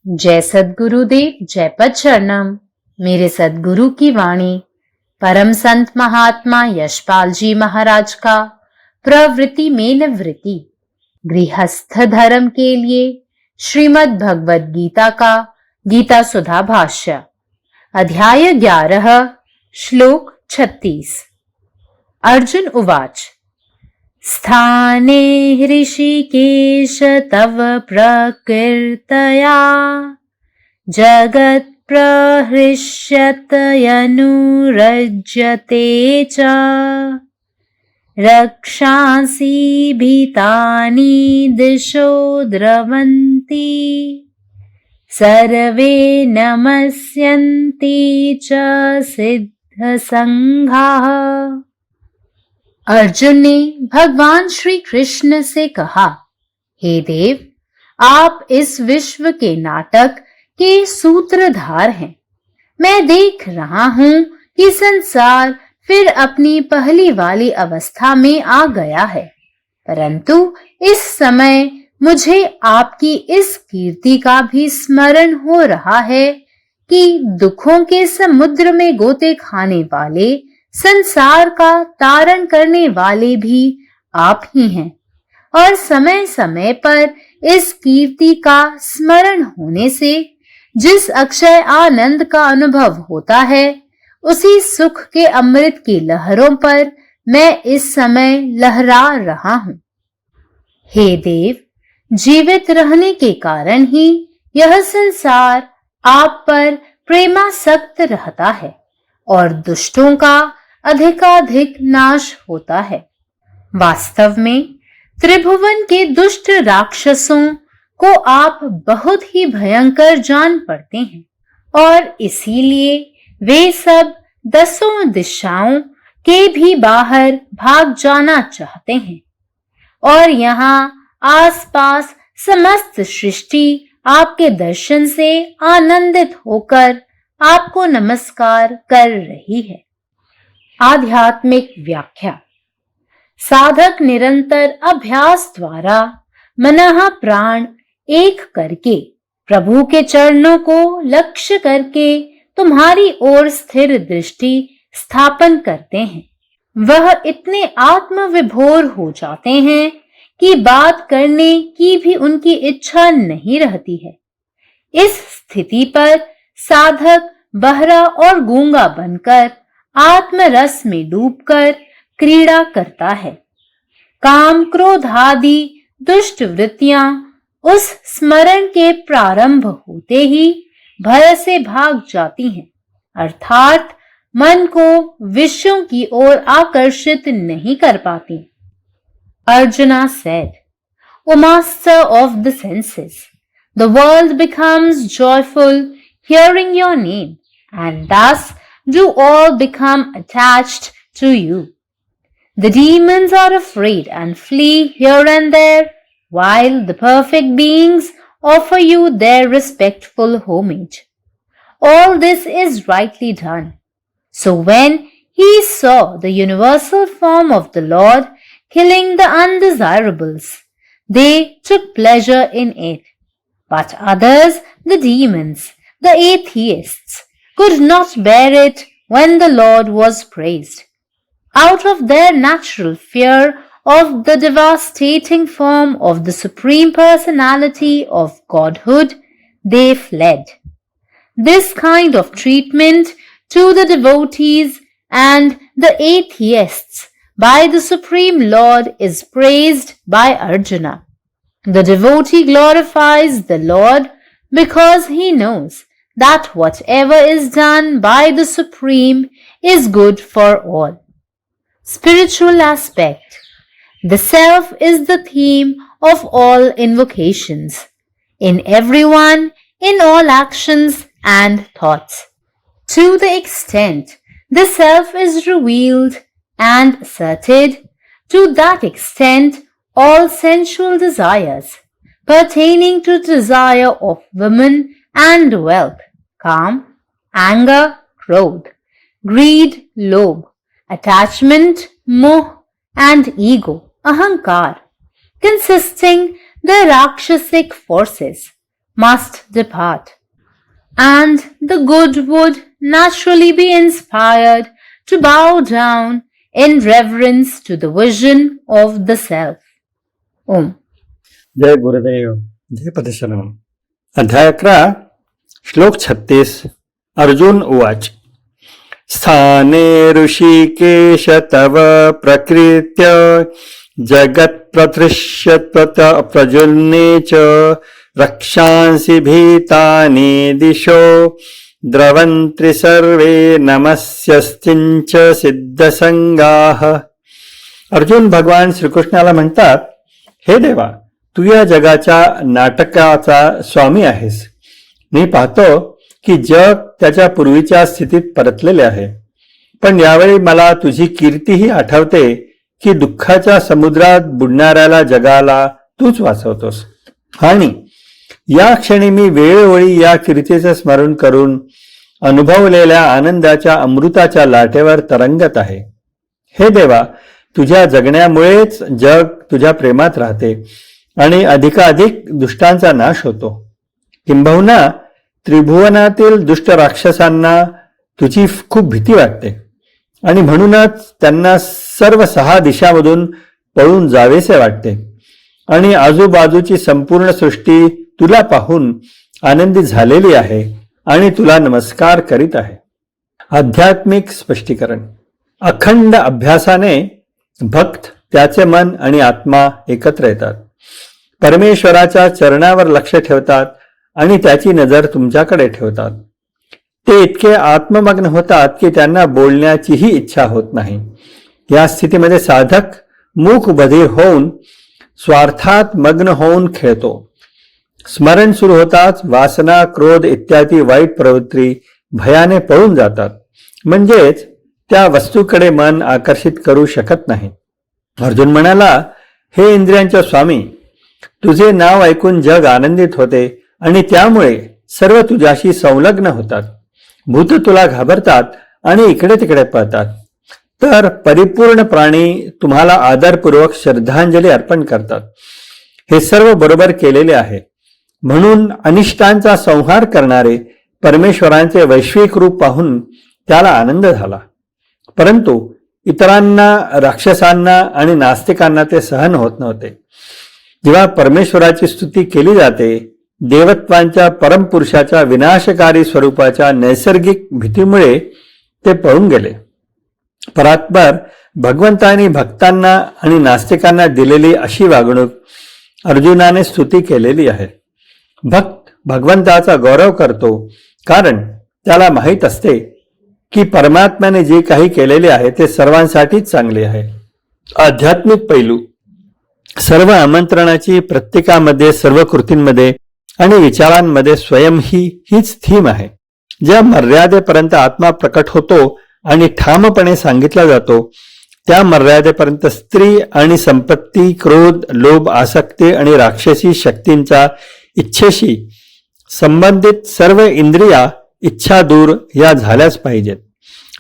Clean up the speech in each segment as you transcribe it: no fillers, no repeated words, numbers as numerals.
जय सद्गुरुदेव, जय पदशरणम। मेरे सद्गुरु की वाणी परम संत महात्मा यशपाल जी महाराज का प्रवृत्ति में निवृत्ति गृहस्थ धर्म के लिए श्रीमद् भगवद गीता का गीता सुधा भाष्य अध्याय 11 श्लोक 36। अर्जुन उवाच स्थाने हृषिकेश तव प्रकृतया जगत् प्रहृष्यत्यनुरज्यते च रक्षांसि भीतानि दिशो द्रवन्ति सर्वे नमस्यन्ति च सिद्धसंघाः। अर्जुन ने भगवान श्री कृष्ण से कहा, हे देव, आप इस विश्व के नाटक के सूत्रधार हैं। मैं देख रहा हूं कि संसार फिर अपनी पहली वाली अवस्था में आ गया है, परंतु इस समय मुझे आपकी इस कीर्ति का भी स्मरण हो रहा है कि दुखों के समुद्र में गोते खाने वाले, संसार का तारण करने वाले भी आप ही हैं, और समय समय पर इस कीर्ति का स्मरण होने से जिस अक्षय आनंद का अनुभव होता है, उसी सुख के अमृत की लहरों पर मैं इस समय लहरा रहा हूं। हे देव, जीवित रहने के कारण ही यह संसार आप पर प्रेमासक्त रहता है और दुष्टों का अधिकाधिक नाश होता है। वास्तव में त्रिभुवन के दुष्ट राक्षसों को आप बहुत ही भयंकर जान पड़ते हैं, और इसीलिए वे सब 10 दिशाओं के भी बाहर भाग जाना चाहते हैं, और यहाँ आसपास समस्त सृष्टि आपके दर्शन से आनंदित होकर आपको नमस्कार कर रही है। आध्यात्मिक व्याख्या। साधक निरंतर अभ्यास द्वारा मनः प्राण एक करके प्रभु के चरणों को लक्ष्य करके तुम्हारी ओर स्थिर दृष्टि स्थापन करते हैं। वह इतने आत्मविभोर हो जाते हैं कि बात करने की भी उनकी इच्छा नहीं रहती है। इस स्थिति पर साधक बहरा और गूंगा बनकर आत्मरस में डूबकर क्रीड़ा करता है। काम क्रोध आदि दुष्ट वृत्तियां उस स्मरण के प्रारंभ होते ही भय से भाग जाती हैं, अर्थात मन को विषयों की ओर आकर्षित नहीं कर पाती। Arjuna said, O master of the senses, the world becomes joyful hearing your name, and thus do all become attached to you. The demons are afraid and flee here and there, while the perfect beings offer you their respectful homage. All this is rightly done. So when he saw the universal form of the Lord killing the undesirables, they took pleasure in it. But others, the demons, the atheists, could not bear it when the Lord was praised. Out of their natural fear of the devastating form of the Supreme Personality of Godhood, they fled. This kind of treatment to the devotees and the atheists by the Supreme Lord is praised by Arjuna. The devotee glorifies the Lord because he knows that whatever is done by the Supreme is good for all. Spiritual aspect. The self is the theme of all invocations, in everyone, in all actions and thoughts. To the extent the self is revealed and asserted, to that extent all sensual desires pertaining to desire of women and wealth, calm, anger, krodh, greed, lobh, attachment, moh, and ego, ahankar, consisting the Rakshasic forces, must depart, and the good would naturally be inspired to bow down in reverence to the vision of the self. Om. जय गुरुदेव, जय पदशरणम. अध्याय 11, श्लोक 36. अर्जुन उवाच. स्थाने ऋषिकेश तव प्रकृत्य जगत्प्रदृश्य प्रजुन्ने च रक्षांसि भीतानि दिशो द्रवन्ति सर्वे नमस्यस्तिंच सिद्धसंगाः. अर्जुन भगवान श्रीकृष्णाला म्हणतात, हे देवा, तू या जगाच्या नाटकाचा स्वामी आहेस. मी पाहतो की जग त्याच्या पूर्वीच्या स्थितीत परतलेले आहे, पण यावेळी मला तुझी कीर्तीही आठवते की दुःखाच्या समुद्रात बुडणाऱ्याला जगाला तूच वाचवतोस. आणि या क्षणी मी वेळोवेळी या कीर्तीचे स्मरण करून अनुभवलेल्या आनंदाच्या अमृताच्या लाटेवर तरंगत आहे. हे देवा, तुझ्या जगण्यामुळेच जग तुझ्या प्रेमात राहते आणि अधिकाधिक दुष्टांचा नाश होतो. किंबहुना त्रिभुवनातील दुष्ट राक्षसांना तुझी खूप भीती वाटते आणि म्हणूनच त्यांना सर्व 6 दिशांमधून पळून जावेसे वाटते आणि आजूबाजूची संपूर्ण सृष्टी तुला पाहून आनंदित झालेली आहे आणि तुला नमस्कार करीत आहे. आध्यात्मिक स्पष्टीकरण. अखंड अभ्यासाने भक्त, त्याचे मन आणि आत्मा एकत्र येतात, परमेश्वराच्या चरणावर लक्ष ठेवतात आणि त्याची नजर तुमच्याकडे ठेवतात. ते इतके आत्ममग्न होतात की त्यांना बोलण्याचीही इच्छा होत नाही. या स्थितीमध्ये साधक मूक बधीर होऊन स्वार्थात मग्न होऊन खेळतो. स्मरण सुरू होताच वासना, क्रोध इत्यादी वाईट प्रवृत्ती भयाने पळून जातात, म्हणजेच त्या वस्तूकडे मन आकर्षित करू शकत नाही. अर्जुन म्हणाला, हे इंद्रियांच्या स्वामी, तुझे नाव ऐकून जग आनंदित होते आणि त्यामुळे सर्व तुझ्याशी संलग्न होतात. भूत तुला घाबरतात आणि इकडे तिकडे पळतात, तर परिपूर्ण प्राणी तुम्हाला आदरपूर्वक श्रद्धांजली अर्पण करतात. हे सर्व बरोबर केलेले आहे. म्हणून अनिष्टांचा संहार करणारे परमेश्वरांचे वैश्विक रूप पाहून त्याला आनंद झाला. परंतु इतरांना, राक्षसांना आणि नास्तिकांना ते सहन होत नव्हते. जेव्हा परमेश्वराची स्तुती केली जाते, देवत्वांच्या परमपुरुषाच्या विनाशकारी स्वरूपाच्या नैसर्गिक भीतीमुळे ते पळून गेले. परात्पर भगवंतांनी भक्तांना आणि नास्तिकांना दिलेली अशी वागणूक अर्जुनाने स्तुती केलेली आहे. भक्त भगवंताचा गौरव करतो, कारण त्याला माहीत असते की परमात्म्याने जे काही केलेले आहे ते सर्वांसाठीच चांगले आहे. आध्यात्मिक पैलू. सर्व आमंत्रणाची प्रत्येकामध्ये, सर्व कृतींमध्ये आणि विचारांमध्ये स्वयं हीच थीम आहे. ज्या मर्यादेपर्यंत आत्मा प्रकट होतो आणि ठामपणे सांगितला जातो, त्या मर्यादेपर्यंत स्त्री आणि संपत्ती, क्रोध, लोभ, आसक्ती आणि राक्षसी शक्तींचा इच्छेशी संबंधित सर्व इंद्रिया इच्छा दूर या झाल्याच पाहिजेत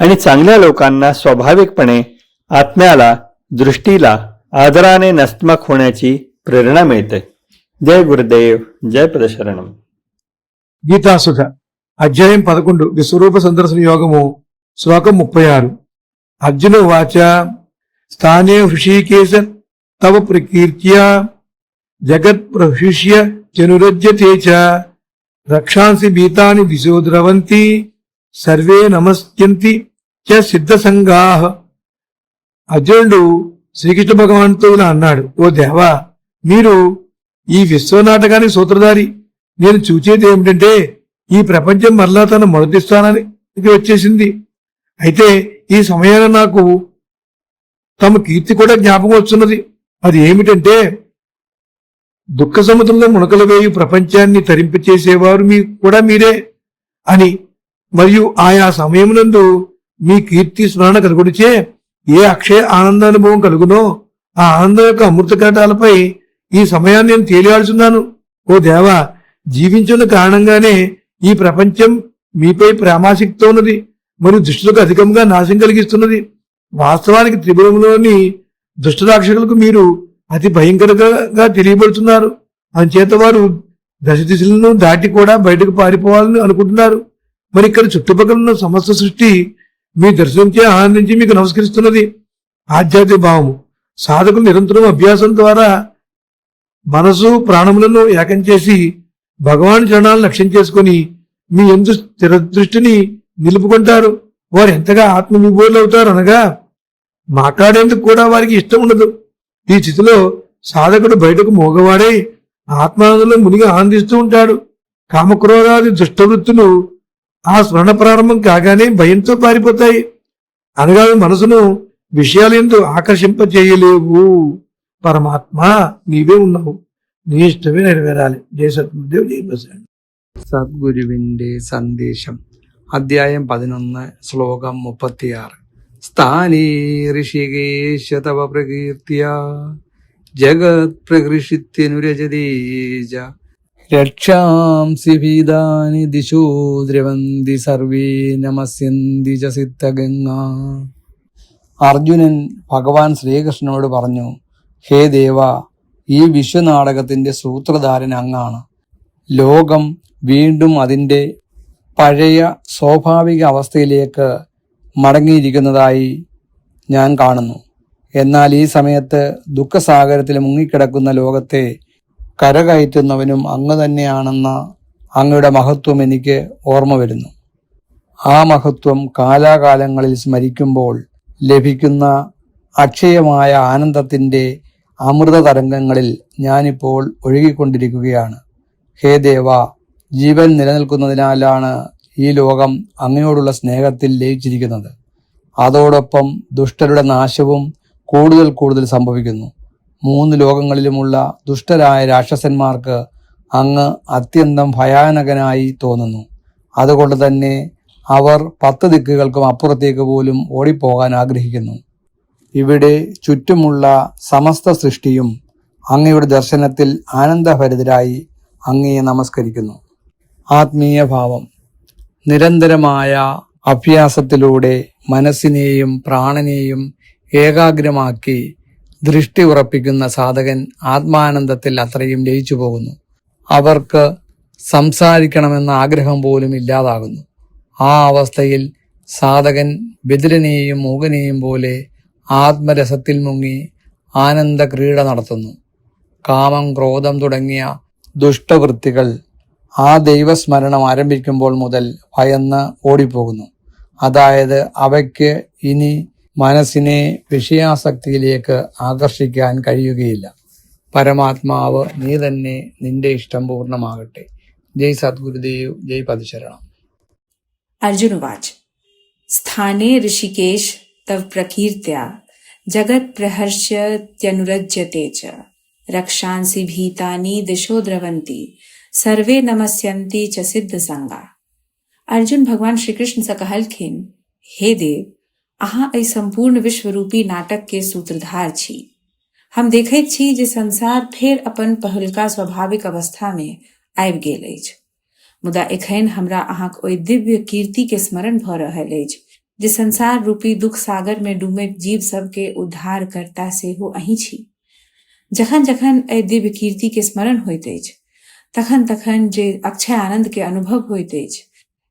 आणि चांगल्या लोकांना स्वाभाविकपणे आत्म्याला, दृष्टीला आदराने नतमस्तक होण्याची प्रेरणा मिळते. जय गुरुदेव, जय पदशरणम. గీతాసుధ అధ్యాయం 11 విశ్వరూప సందర్శన యోగము శ్లోకం 36. అర్జున వాచ స్థానే హృషీకేశ తవ ప్రకీర్త్యా జగత్ ప్రహృష్య జనురజ్యతే చ రక్షాంసి భీతాని దిశో ద్రవంతి సర్వే నమస్యంతి చ సిద్ధసంగాః. అర్జునుడు శ్రీకృష్ణ భగవానుతో ఇలా అన్నాడు, ఓ దేవా, మీరు ఈ విశ్వనాటకానికి సూత్రధారి. నేను చూచేది ఏమిటంటే ఈ ప్రపంచం మరలా తన మొదటి స్థానానికి వచ్చేసింది. అయితే ఈ సమయాన నాకు తమ కీర్తి కూడా జ్ఞాపకం వస్తున్నది. అది ఏమిటంటే, దుఃఖ సముద్రంలో మునకలు వేయు ప్రపంచాన్ని తరింపచేసేవారు కూడా మీరే అని, మరియు ఆయా సమయమునందు మీ కీర్తి స్మరణ కలుగుడిచే ఏ అక్షయ ఆనందానుభవం కలుగునో ఆ ఆనందం యొక్క అమృత కటాలపై ఈ సమయాన్ని నేను తేలియాడుచున్నాను. ఓ దేవా, జీవించిన కారణంగానే ఈ ప్రపంచం మీపై ప్రేమాసక్తితో ఉన్నది మరియు దుష్టులకు అధికంగా నాశం కలిగిస్తున్నది. వాస్తవానికి త్రిభువంలోని దుష్టరాక్షకులకు మీరు అతి భయంకరంగా తెలియబడుతున్నారు. అందుచేత వారు దశ దిశలను దాటి కూడా బయటకు పారిపోవాలని అనుకుంటున్నారు. మరి ఇక్కడ చుట్టుపక్కల ఉన్న సమస్త సృష్టి మీ దర్శనంచే ఆనందించి మీకు నమస్కరిస్తున్నది. ఆధ్యాత్మిక భావము సాధకులు నిరంతరం అభ్యాసం ద్వారా మనసు ప్రాణములను ఏకం చేసి భగవాన్ చరణాలను లక్ష్యం చేసుకుని మీ యందు స్థిర దృష్టిని నిలుపుకుంటారు. వారు ఎంతగా ఆత్మవిభూతులు అవుతారు అనగా మాట్లాడేందుకు కూడా వారికి ఇష్టం ఉండదు. ఈ స్థితిలో సాధకుడు బయటకు మోగవాడై ఆత్మానందంలో మునిగి ఆనందిస్తూ ఉంటాడు. కామక్రోధాది దుష్టవృత్తులు ఆ స్మరణ ప్రారంభం కాగానే భయంతో పారిపోతాయి. అనగా మనసును విషయాలందు ఆకర్షింపచేయలేవు. పరమాత్మ నీవే ఉన్నావు, నీ ఇష్టమే నెరవేరాలి. జయ సద్గురుదేవ్, జయ ప్రసాద్. സദ്ഗുരുവിന്റെ സന്ദേശം. അധ്യായം 11, ശ്ലോകം 36. സ്ഥാനേ ഋഷികേശ തവ പ്രകീർത്തിയ ജഗത് പ്രകൃഷിത്യനുരജതേജ രക്ഷാംസി ഭീതാനി ദിശോ ദ്രവന്തി സർവേ നമസ്യന്തി ച സിദ്ധഗംഗാ. അർജുനൻ ഭഗവാൻ ശ്രീകൃഷ്ണനോട് പറഞ്ഞു, ഹേ ദേവ, ഈ വിശ്വനാടകത്തിന്റെ സൂത്രധാരൻ അങ്ങാണ്. ലോകം വീണ്ടും അതിൻ്റെ പഴയ സ്വാഭാവിക അവസ്ഥയിലേക്ക് മടങ്ങിയിരിക്കുന്നതായി ഞാൻ കാണുന്നു. എന്നാൽ ഈ സമയത്ത് ദുഃഖസാഗരത്തിൽ മുങ്ങിക്കിടക്കുന്ന ലോകത്തെ കരകയറ്റുന്നവനും അങ്ങ് തന്നെയാണെന്ന അങ്ങയുടെ മഹത്വം എനിക്ക് ഓർമ്മ വരുന്നു. ആ മഹത്വം കാലാകാലങ്ങളിൽ സ്മരിക്കുമ്പോൾ ലഭിക്കുന്ന അക്ഷയമായ ആനന്ദത്തിൻ്റെ അമൃത തരംഗങ്ങളിൽ ഞാനിപ്പോൾ ഒഴുകിക്കൊണ്ടിരിക്കുകയാണ്. ഹേ ദേവ, ജീവൻ നിലനിൽക്കുന്നതിനാലാണ് ഈ ലോകം അങ്ങയോടുള്ള സ്നേഹത്തിൽ ലയിച്ചിരിക്കുന്നത്. അതോടൊപ്പം ദുഷ്ടരുടെ നാശവും കൂടുതൽ കൂടുതൽ സംഭവിക്കുന്നു. 3 ലോകങ്ങളിലുമുള്ള ദുഷ്ടരായ രാക്ഷസന്മാർക്ക് അങ്ങ് അത്യന്തം ഭയാനകനായി തോന്നുന്നു. അതുകൊണ്ട് തന്നെ അവർ 10 ദിക്കുകൾക്കും അപ്പുറത്തേക്ക് പോലും ഓടിപ്പോകാൻ ആഗ്രഹിക്കുന്നു. ഇവിടെ ചുറ്റുമുള്ള സമസ്ത സൃഷ്ടിയും അങ്ങയുടെ ദർശനത്തിൽ ആനന്ദഭരിതരായി അങ്ങയെ നമസ്കരിക്കുന്നു. ആത്മീയ ഭാവം. നിരന്തരമായ അഭ്യാസത്തിലൂടെ മനസ്സിനെയും പ്രാണനെയും ഏകാഗ്രമാക്കി ദൃഷ്ടി ഉറപ്പിക്കുന്ന സാധകൻ ആത്മാനന്ദത്തിൽ അത്രയും ലയിച്ചു പോകുന്നു. അവർക്ക് സംസാരിക്കണമെന്ന ആഗ്രഹം പോലും ഇല്ലാതാകുന്നു. ആ അവസ്ഥയിൽ സാധകൻ ബദിരനെയും മൂകനെയും പോലെ ആത്മരസത്തിൽ മുങ്ങി ആനന്ദ ക്രീഡ നടത്തുന്നു. കാമം, ക്രോധം തുടങ്ങിയ ദുഷ്ടവൃത്തികൾ ആ ദൈവസ്മരണം ആരംഭിക്കുമ്പോൾ മുതൽ ഭയന്ന് ഓടിപ്പോകുന്നു. അതായത് അവയ്ക്ക് ഇനി മനസ്സിനെ വിഷയാസക്തിയിലേക്ക് ആകർഷിക്കാൻ കഴിയുകയില്ല. പരമാത്മാവ് നീ തന്നെ, നിന്റെ ഇഷ്ടം പൂർണ്ണമാകട്ടെ. ജയ് സദ്ഗുരുദേവ്, ജയ് പതിശരണം. अर्जुन उवाच स्थाने ऋषिकेश तव प्रकीर्त्या जगत् प्रहर्ष्यत्यनुरज्यते च रक्षांसि भीतानि दिशो द्रवन्ति सर्वे नमस्यन्ति च सिद्ध संगा. अर्जुन भगवान श्री कृष्ण से कहलखिन, हे देव, अहाँ एहि संपूर्ण विश्वरूपी नाटक के सूत्रधार छी. हम देखैत छी जे संसार फेर अपन पहिलका स्वाभाविक अवस्था में आबि गेल अछि. मुदा एखन हमरा अहाँक ओहि दिव्य कीर्ति के स्मरण भ रहल अछि जे संसार रूपी दुख सागर में डूबैत जीव सबके उद्धार करता सेहो अहीं छी. जखन जखन एहि दिव्य कीर्ति के स्मरण होइत अछि तखन तखन जे अक्षय आनंद के अनुभव होइत अछि,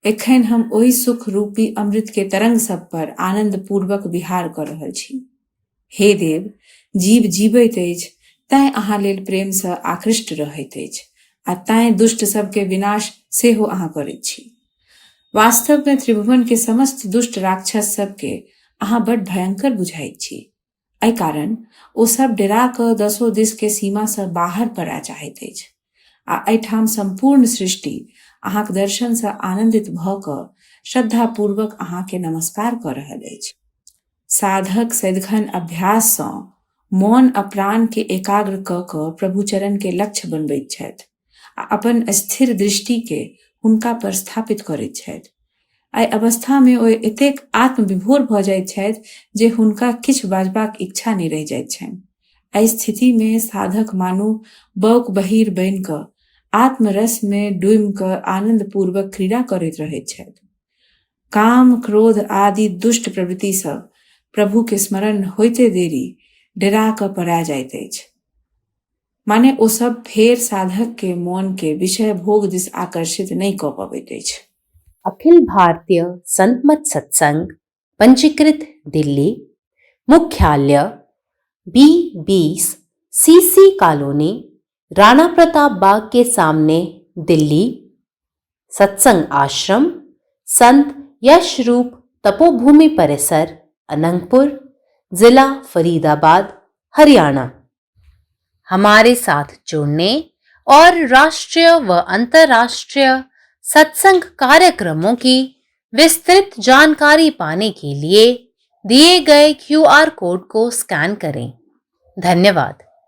एखन हम ओहि सुख रूपी अमृत के तरंग सब पर आनंद पूर्वक विहार कर रहल छी. हे देव, जीव जीवैत अछि तैं अहाँ लेल प्रेम से आकृष्ट रहैत अछि आ तैं दुष्ट सबके विनाश सेहो अहाँ करैत छी. वास्तव में त्रिभुवन के समस्त दुष्ट राक्षस सबके अहाँ बड़ भयंकर बुझाइत छी. एहि कारण ओ सब डेरा क 10 दिस के सीमा से बाहर पड़ा चाहैत अछि आ एहिठाम संपूर्ण सृष्टि अहाँक दर्शन से आनंदित भ क श्रद्धा पूर्वक अहाँ के नमस्कार कर रहल अछि. साधक सदिखन अभ्यास सँ मौन अप्राण के एकाग्र क क प्रभु चरण के लक्ष्य बनबैत छथि आ अपन स्थिर दृष्टि के हुनका पर स्थापित करैत छथि. एहि अवस्था में ओ एतेक आत्मविभोर भ जाइत छथि जे हुनका किछु बाजबाक इच्छा नहि रहि जाइत छनि. एहि स्थिति में साधक मानू बौक बहिर बनि क आत्मरस में डूबि क आनंद पूर्वक क्रीड़ा करैत रहैत छथि. काम, क्रोध आदि दुष्ट प्रवृत्ति सब प्रभु के स्मरण होइते देरी डेरा क पड़ा जाइत अछि. माने ओ सब फेर साधक के मौन के विषय भोग दिस आकर्षित नहीं क पबैत अछि। अखिल भारतीय संत मत सत्संग पंजीकृत दिल्ली, मुख्यालय B20 CC colony, Rana Pratap Bagh के सामने, दिल्ली। सत्संग आश्रम संत यशरूप तपोभूमि परिसर, अनंगपुर, जिला फरीदाबाद, हरियाणा। हमारे साथ जुड़ने और राष्ट्रीय व अंतर्राष्ट्रीय सत्संग कार्यक्रमों की विस्तृत जानकारी पाने के लिए दिए गए QR कोड को स्कैन करें। धन्यवाद।